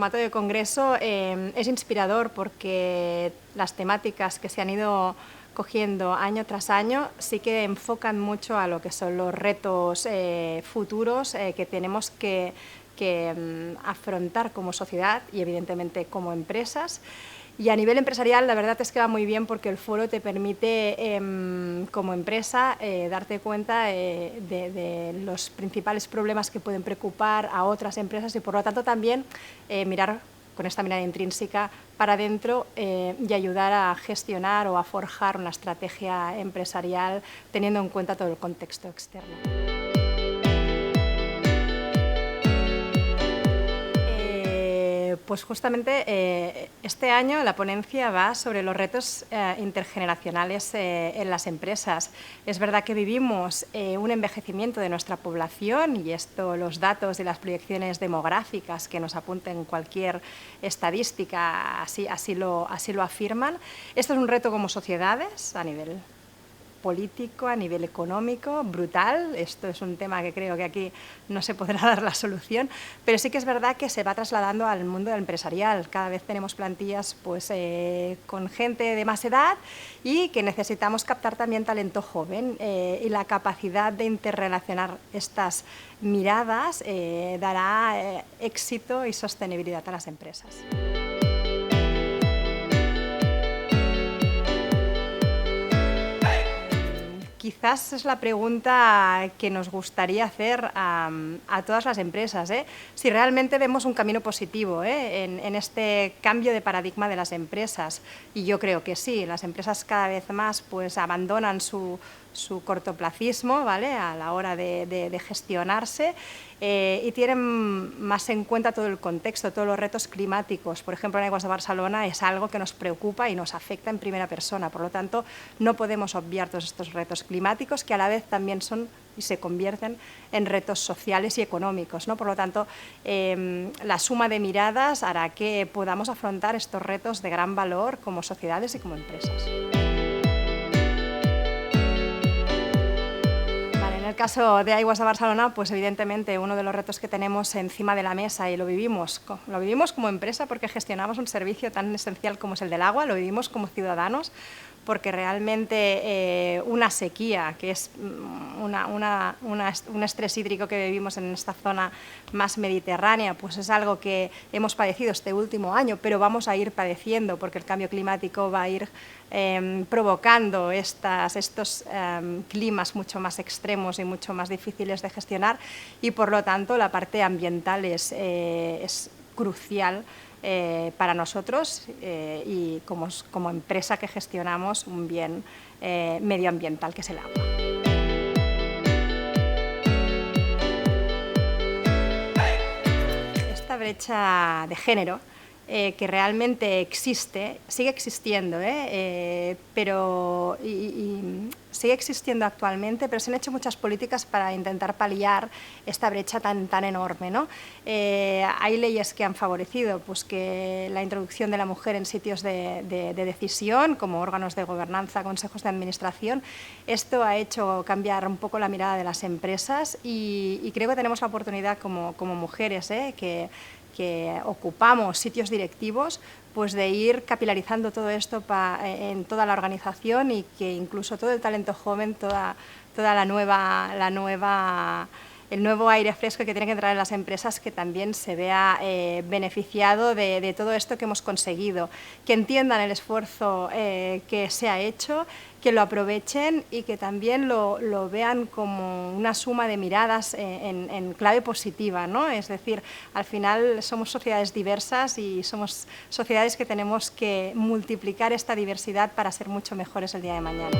formato de congreso es inspirador porque las temáticas que se han ido cogiendo año tras año sí que enfocan mucho a lo que son los retos futuros que tenemos que afrontar como sociedad y evidentemente como empresas. Y a nivel empresarial la verdad es que va muy bien porque el foro te permite como empresa darte cuenta de los principales problemas que pueden preocupar a otras empresas y por lo tanto también mirar con esta mirada intrínseca para adentro y ayudar a gestionar o a forjar una estrategia empresarial teniendo en cuenta todo el contexto externo. Pues justamente este año la ponencia va sobre los retos intergeneracionales en las empresas. Es verdad que vivimos un envejecimiento de nuestra población y esto, los datos y las proyecciones demográficas que nos apunten cualquier estadística así lo afirman. Esto es un reto como sociedades a nivel político, a nivel económico, brutal. Esto es un tema que creo que aquí no se podrá dar la solución, pero sí que es verdad que se va trasladando al mundo empresarial. Cada vez tenemos plantillas pues, con gente de más edad y que necesitamos captar también talento joven y la capacidad de interrelacionar estas miradas dará éxito y sostenibilidad a las empresas. Quizás es la pregunta que nos gustaría hacer a todas las empresas, si realmente vemos un camino positivo en este cambio de paradigma de las empresas. Y yo creo que sí, las empresas cada vez más pues, abandonan su cortoplacismo, ¿vale?, a la hora de gestionarse y tienen más en cuenta todo el contexto, todos los retos climáticos. Por ejemplo, en Aigües de Barcelona es algo que nos preocupa y nos afecta en primera persona. Por lo tanto, no podemos obviar todos estos retos climáticos que a la vez también son y se convierten en retos sociales y económicos, ¿no? Por lo tanto, la suma de miradas hará que podamos afrontar estos retos de gran valor como sociedades y como empresas. En el caso de Aigües de Barcelona, pues evidentemente uno de los retos que tenemos encima de la mesa y lo vivimos como empresa porque gestionamos un servicio tan esencial como es el del agua, lo vivimos como ciudadanos porque realmente una sequía, que es un estrés hídrico que vivimos en esta zona más mediterránea, pues es algo que hemos padecido este último año, pero vamos a ir padeciendo porque el cambio climático va a ir provocando estos climas mucho más extremos y mucho más difíciles de gestionar y por lo tanto la parte ambiental es crucial para nosotros y como empresa que gestionamos un bien medioambiental que es el agua. Esta brecha de género que realmente existe, sigue existiendo, pero sigue existiendo actualmente, pero se han hecho muchas políticas para intentar paliar esta brecha tan enorme, ¿no? Hay leyes que han favorecido pues, que la introducción de la mujer en sitios de decisión, como órganos de gobernanza, consejos de administración. Esto ha hecho cambiar un poco la mirada de las empresas y creo que tenemos la oportunidad como mujeres que ocupamos sitios directivos, pues de ir capilarizando todo esto en toda la organización y que incluso todo el talento joven, toda el nuevo aire fresco que tiene que entrar en las empresas que también se vea beneficiado de todo esto que hemos conseguido, que entiendan el esfuerzo que se ha hecho, que lo aprovechen y que también lo vean como una suma de miradas en clave positiva, ¿no? Es decir, al final somos sociedades diversas y somos sociedades que tenemos que multiplicar esta diversidad para ser mucho mejores el día de mañana.